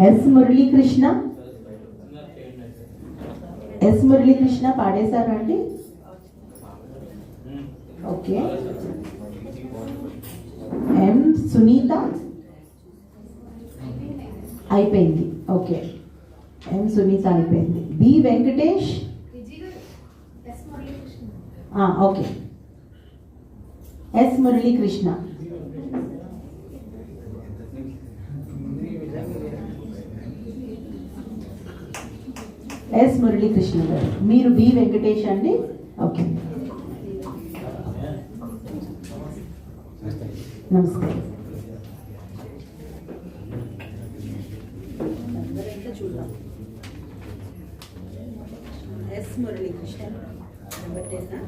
ఎస్ మురళీకృష్ణ, ఎస్ మురళీకృష్ణ పాడేశారా అండి? ఓకే. ఎం సునీత అయిపోయింది. ఓకే, ఎం సునీత అయిపోయింది. B Venkatesh, okay. S Muralikrishna, S Muralikrishna గారు. మీరు బి వెంకటేష్ అండి? ఓకే, నమస్కారం. చూద్దాం. ఎస్ మురళీకృష్ణ. పెట్టేసా.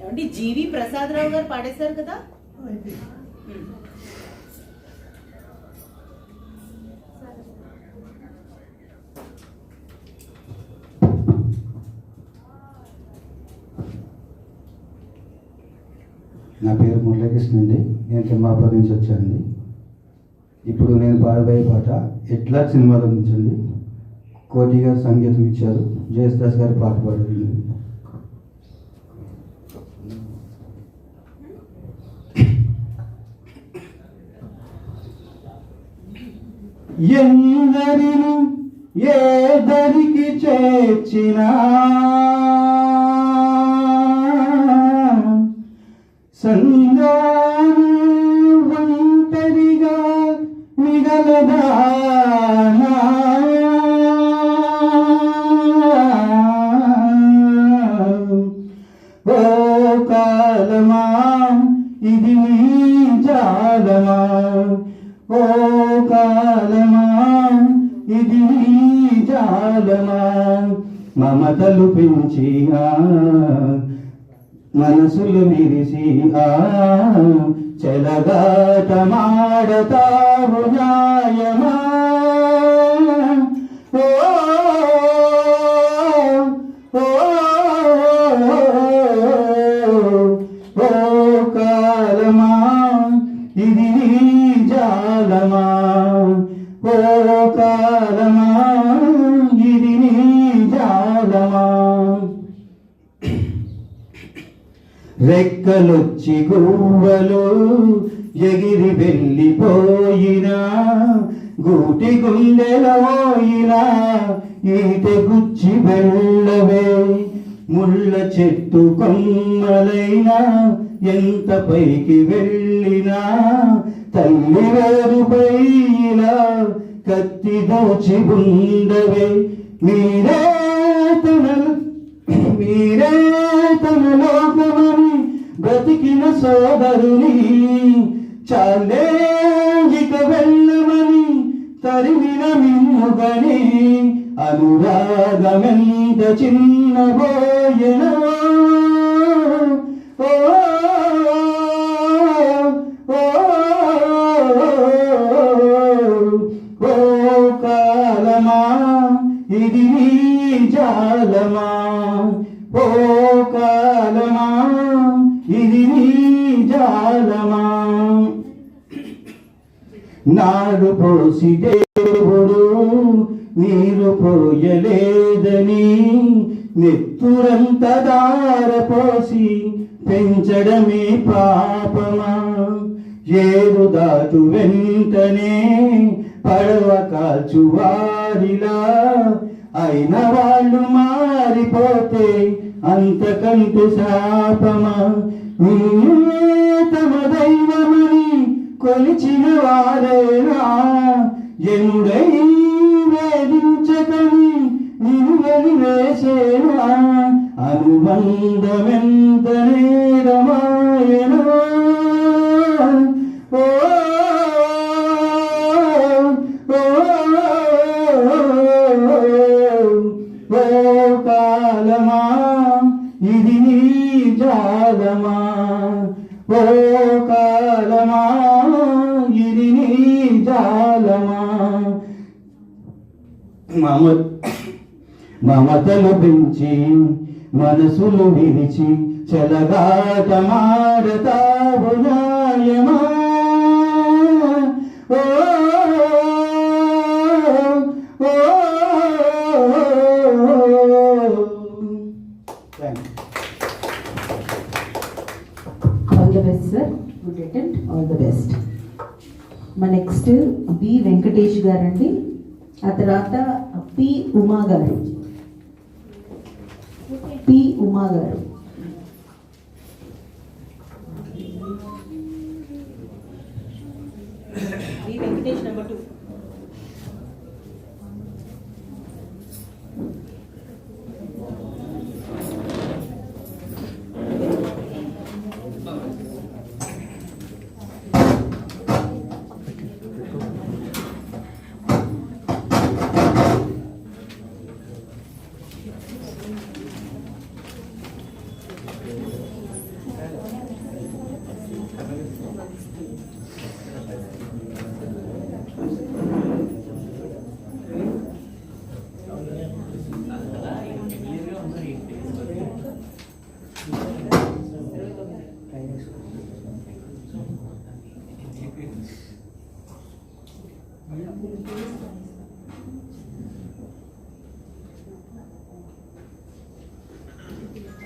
ఏమండి జీవి ప్రసాదరావు గారు పాడేశారు కదా. నా పేరు మురళీకృష్ణ అండి. నేను తిమ్మాపూర్ నుంచి వచ్చానండి. ఇప్పుడు నేను పాడబోయే పాట ఎట్లా సినిమాలో నుంచండి. కోటి గారు సంగీతం ఇచ్చారు, జయసుదాస్ గారు పాట పాడారు. ఎందరిని ఏ దరికి చేర్చినా సంగాన ఒంటరిగా మిగలదానా ఓ కాలమా ఇది నీ జాలమా ఓ కాలమా ఇది నీ జాలమా మమతలు పెంచి మనసులు విరిసి చెలగాట మాడతావు న్యాయమా ఓ ఓ ఓ కాలమా ఇది నీ జాలమా ఓ కాలమా ఇది నీ జాలమా రెక్కలొచ్చి గువ్వలు ఎగిరి వెళ్ళిపోయినా గూటి గుండెలపోయినా ఈట గుచ్చి వెళ్ళవే ముళ్ళ చెట్టు కొమ్మలైనా ఎంత పైకి వెళ్ళినా తల్లి వేరుపై ఇలా కత్తి దోచి ఉండవే మీరే తన లోకమని బ్రతికిన సోదరుని చాలే ఇక వెళ్ళమని తరిమిన మిన్నుగని అనురాగమెంత చిన్నబోయెనో ఓ ఓ కాలమా ఇది నీ జాలమా ఓ కాలమా ఇది నీ జాలమా నాడు పోసి దేవుడు నీరు పోయలేదని నెత్తురంత దార పోసి పెంచడమే పాపమా ఏరు దాటు వెంటనే పడవ కాల్చువారిలా అయిన వాళ్ళు మారిపోతే అంతకంటే శాపమా తమ దైవమని కొలిచిన వారేనా ఎముడై వేధించకని నిన్ను వెలివేసేనా అనుబంధమెంత నేరమాయనా ఓ ఓ కాలమా ఇది నీ జాలమా ఓ కాలమా ఇది నీ జాలమా మమతలు పెంచి మనసులు విరిచి చెలగాట మాడతావు న్యాయమా ఓ all the best sir, good attempt, all the best. మా నెక్స్ట్ బి వెంకటేష్ గారండి, ఆ తర్వాత పి ఉమా గారు. పి ఉమా గారు. B Venkatesh number 2.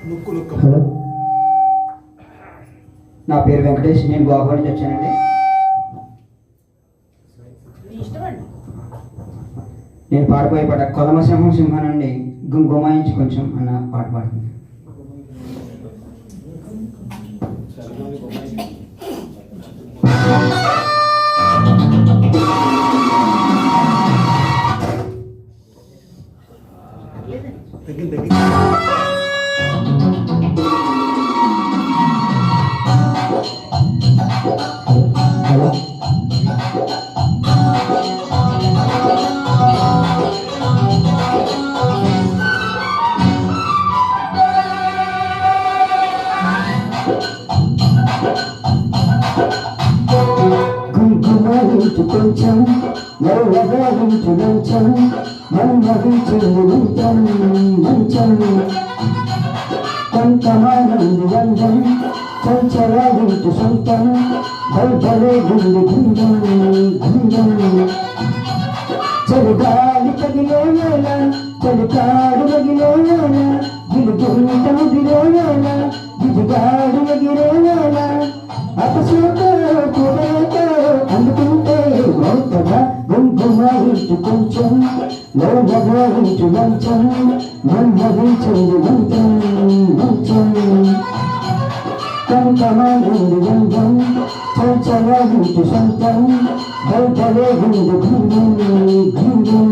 హలో, నా పేరు వెంకటేష్, నేను గోవా నుంచి వచ్చానండి. నేను పాడబోయే పాట కొలమసింహం సింహం నుండి గుమాయించి కొంచెం అన్న పాట పాడుతుంది. హలో, గుంకుమాయించు కొంచెం నవ్వగాయించు మంచం మన్మగించు మంచం మంచం కొంతమానంది బంధం చంచలాగించు సొంతం బల్బలే గుండు గుండం గుండం చలిగాలి తగిలే వేళ చలికాడు ఎగిరే వేళ గిలిగుంట ముదిరే వేళ గిజిగాడు ఎగిరే వేళ అపసూతో కురేతో అందుకుంటే మౌతగా గుంకుమాయించు కొంచెం లోనగాయించు మంచం మన్మగించండి మంచం మంచం కంకమానంది గంధం చంచలాగించు సొంతం బల్బలే గుండు గుండం గుండం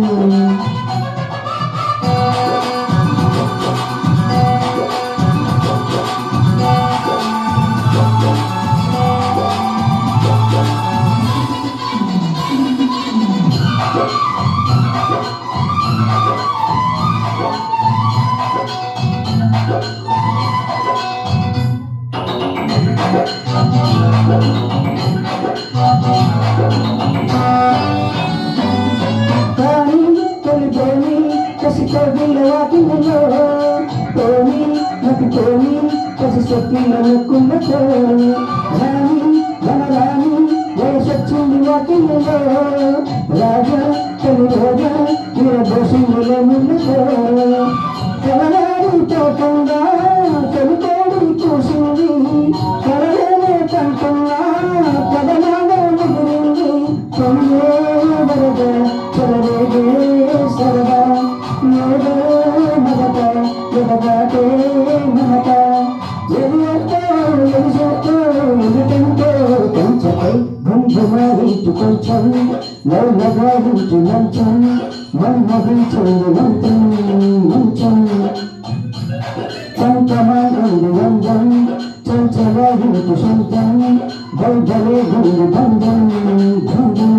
రాజా తొలి రోజా దోషంలో తోటంగా తొలితోడు చూసింది కరలే కంటున్నా కదనాగా ముగిరింది తొమ్మిదే వరద చలరేగే సరదా ఏదో మగత ఎదగాటే మమత ఎదుతో ఎదుతో ఎదుటంతో కొంచెపై గుంజుమారించు కొంచెం నవ్వగాయించు మంచం మన్మగించండి మంచం మంచం కంకమానంది వందం చంచలాగించు సొంతం బల్బలే గుండు బంధం బంధం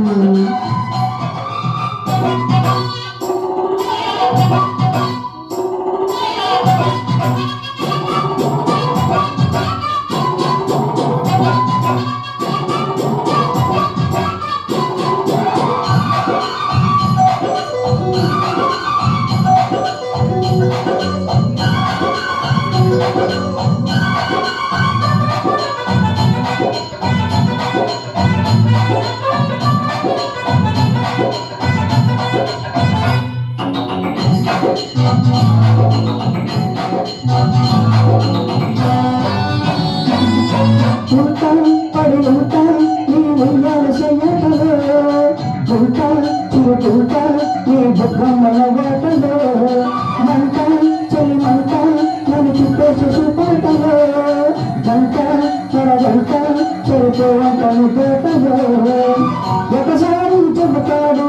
ఒకసారి చెబుతాడు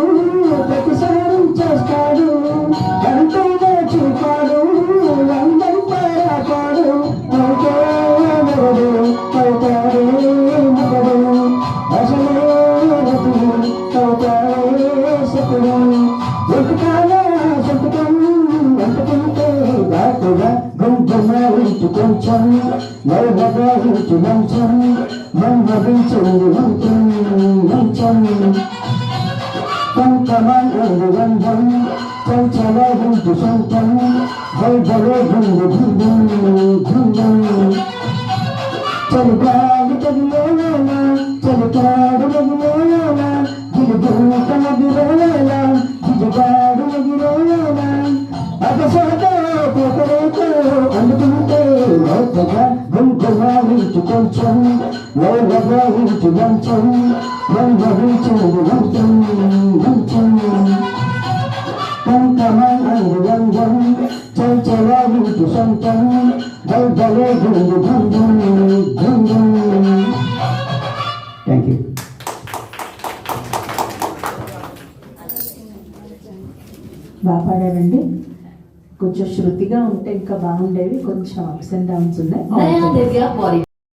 ప్రతిసారి చేస్తాడు అంటూ చూపాడు అందరి పాడు అవుతాడు అవుతాడు మగడు అసలే అవుతాడే శకుడు వెతుకాలా శకుటం వెతుకుంటే దాటుగా గుంజమాయించు కొంచెం నవ్వగాయించు మంచం మన్మగించండి మంచం మంచం కంకమానంది గంధం చంచలాగించు సొంతం బల్బలే గుండు గుండం గుండం చలిగాలి తగిలే వేళ చలికాడు ఎగిరే వేళ గిలిగుంట ఎగిరే వేళ గిజిగాడు ఎగిరే వేళ అపసోతో అందుకుంటే లోపగా గుంకుమావించు కొంచెం లోపగావించు మంచం మందరించేది మంచం మంచం కంకమందు గంధం చంచలావించు సొంతం దల్దలే గుండు గంధం గంధం. Thank you. బాగా పాడారండి. కొంచెం శృతిగా ఉంటే ఇంకా బాగుండేది, కొంచెం అప్స్ అండ్ డౌన్స్ ఉన్నాయి.